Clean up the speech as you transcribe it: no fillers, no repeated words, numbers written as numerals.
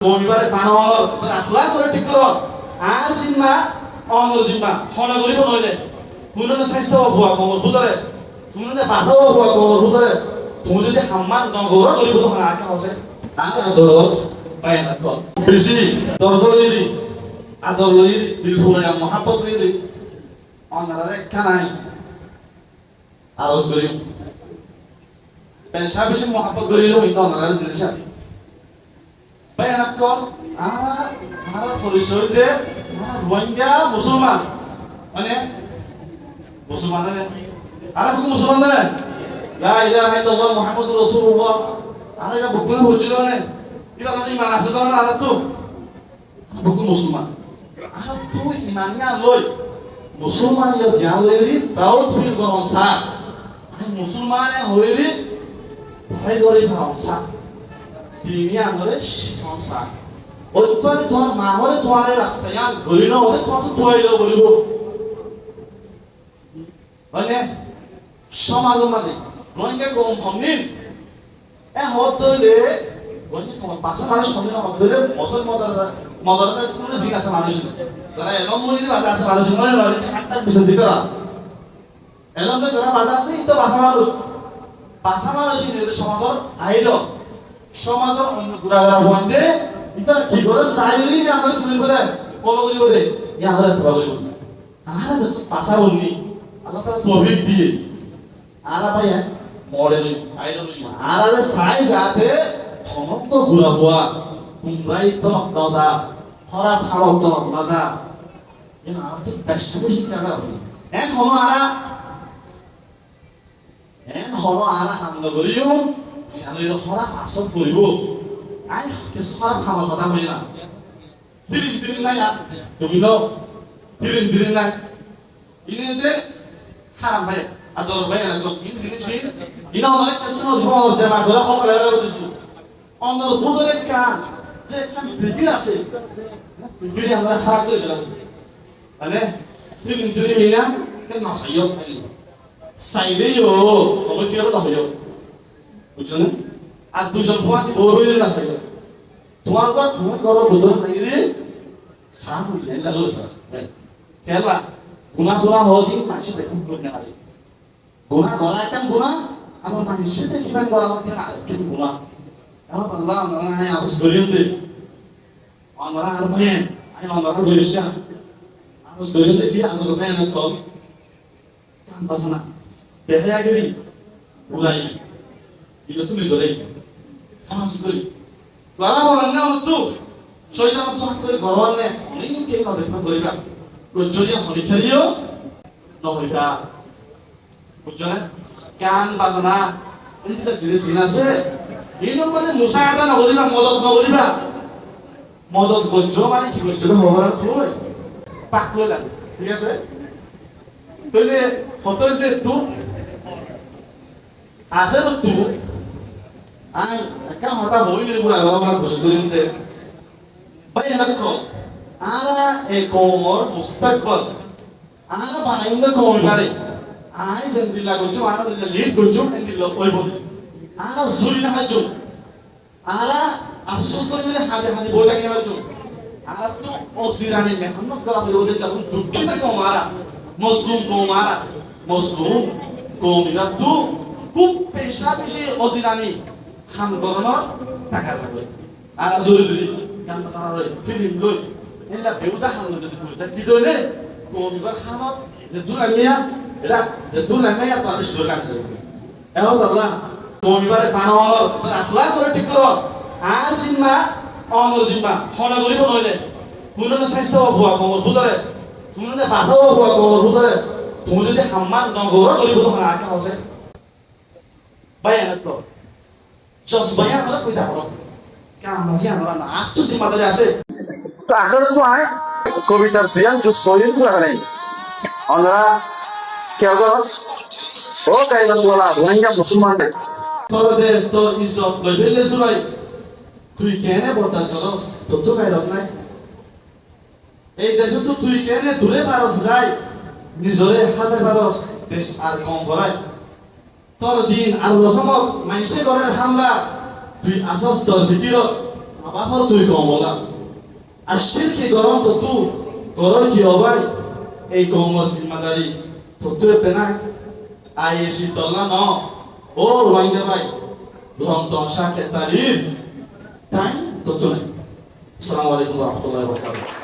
কমিবারে পানৰ ৰাখলা কৰে ঠিক কৰ আৰু চিন্মা অনৰ চিন্মা হনা কৰিব নহলে কোননে স্বাস্থ্য হোৱা কমৰ বুতৰে কোননে বাঁচাব হোৱা কমৰ বুতৰে তুমি যদি সন্মান নগৰ কৰিব নহয় আকে হৈছে তাৰ আদৰত পায়না কৰ বেছি দৰদৰি আদৰলি দিল ফুৰাই মহাব্বত কৰি অনাৰে খানাই আৰজ কৰিম পেশা বেশি মহাব্বত করিল হইতো অনারে জিনিস পায়না কৰ আরা পরিচয় দে রোহিঙ্গা মুসলমান মানে মুসলমান না আরা কোন মুসলমান না লা ইলাহা ইল্লাল্লাহ মুহাম্মাদুর রাসূলুল্লাহ আরা এটা বুকুন হচ্ছিল না এটা মানে ইমান আছে তো না আরা তো বুকুন মুসলমান আরা তো ইমানিয়া লই মুসলমান ইয়া জানলেরি প্রাউড ফিল করন সা মুসলমান হইলি ভয় করে খাও সা দিনী আনরে শিখন সা ওইপারে তোমার মা হলে তোমার রাস্তায় গড়ি না হলে তোমার তো ধোয়াইল বলিব মানে সমাজের মাঝে রোহিঙ্গা কম হমনি হতলে রোহিঙ্গা কম পাশা মানুষ হমনি না হতলে মসল মদারসা স্কুলে জিগ আছে মানুষ যারা এলম মহিলি বাজা আছে মানুষ মনে নয় একটা বিষয় দিতে এলমে যারা বাজা আছে তো বাসা মানুষ নিজেদের সমাজের আইল সমাজের অন্য গুড়াগাড়া বন্ধে এটা কি করে সাইলি যে আমাদের শুনে বলে ফলো করি বলে ইয়ারা তো বলে আরা যত পাসা বলনি আল্লাহ তাআলা তৌফিক দিয়ে আরা ভাই মডেল আইডল আরা সাই যাতে সমস্ত ঘুরা হওয়া কুমরাই তো নজা হরা খাওয়া তো নজা ইয়া আর তো বেশি বেশি টাকা হলো আরা হামলা করিও জানির হরা আসল করিব আই কিছু খারাপ খাবার কথা হই না দিন নাই তুমি নো দিন নাই ইনে যে খারাপ ভাই আদর ভাই না তো দিন ছি ইনা অনেক কিছু জীবন দেবা করে হকলে দিছু অন্দর বুঝলে কান যে কান দিবি আছে দিবি আমরা খারাপ করে দিলাম মানে দিন মিনা কেন সাইও সাইলেও হবে কি হবে না হইও বুঝছেন আর দুজন ফুয়া কি বড় হইল না সাইলে তোমার বা তুমি করো বুঝো খাইলে সাহ হইলে না হলো স্যার কেলা গুনাহ জোনা হওয়া মানসি দেখুন করে না পারে গুনাহ করা একটা গুনাহ আমার মানসি দেখিবেন করা আমাকে আরেকটা গুনাহ এখন আল্লাহ আমরা হ্যাঁ আরজ করিয়ে দে আমরা আর ভাই আমি আমরা বলেছি আরজ করিয়ে দেখি আরজ ভাই না কল কান বাসনা বেহায়া গরি উলাই এটা তুমি জোরে আরজ করি গলা বলেন না তো শয়তান তো হাত করে গরম নে অনেক কে না দেখবা করিবা যদি হরিথারিও নহইবা বুঝছনা গান বাজনা এইটা জিনিস আছে এইনো মানে মুসাআদা না করিবা মদত না করিবা মদত গজ্জ মানে কি গজ্জ হবার তুই পাকলো লাগে ঠিক আছে তইলে হতইতে তু আসের তু আই একা হতা হইলে পুরা বাবা খুশি করিতে ভাই রাখো আরা এই কওমর মুস্তাকবাল আরা বানাইন্দা কওম পারে আই জেন্দিলা গজু আরা লিড গজু এন্দিল ওই বলি আরা জুরি না হাজু আরা আফসোস করে হাতে হাতে বইলা গেল তো আরা তো অসিরানি মেহনত করা হইব দেখলা দুঃখিত কওম আরা মুসলিম কওমিরা তো খুব পেশা বেশি অসিরানি খান গরনত টাকা যাবে আরা জুরি গান বাজার ফিল্ম লই এলা বেউদা খানো যদি বুঝতা কি দইলে কোমিবার খানত যে দুলামিয়া এটা যে দুলামিয়া তো আমি শুরু কাজ করব এখন আল্লাহ কোমিবারে পানৰ রাখলা করে ঠিক কর আর চিন্মা অনৰ চিন্মা হনা কৰিব নহলে কোননে স্বাস্থ্য হোৱা কমৰ বুতৰে কোননে বাঁচাব হোৱা কমৰ বুতৰে তুমি যদি সন্মান নগৰ কৰিব নহয় আকে হৈছে বায়ান তো জস বায়ান করে কইতা বলো কাম মাঝে আমরা না আত্ম সীমাতে আছে তো আখের তো আয় কবিতার প্রিয়ান যে সহিল পুরা নাই আমরা কেউ ও কাইলা বলা রোহিঙ্গা মুসলমান তোর দেশ তোর ইজ্জত লইলে সুরাই তুই কেনে বদাস করস তো কাইলা নাই এই দেশে তো তুই কেনে দূরে পারস যাই নিজরে হাজার পারস দেশ আর কম করাই তোর দিন আর রসমত মাইসে করে হামলা তুই আসস তোর ভিতর আবার হলো তুই কম বলা আর শিরকি গরম তো তু গরম কি হবাই এই কমর জিম্মাদারি তো তুই পেনাই আই এসি তল্লা ন ও রোহিঙ্গা ভাই রং তমসা কেতারির টাইম তো তুই আসসালামু আলাইকুম ওয়া রাহমাতুল্লাহি ওয়া বারাকাতুহু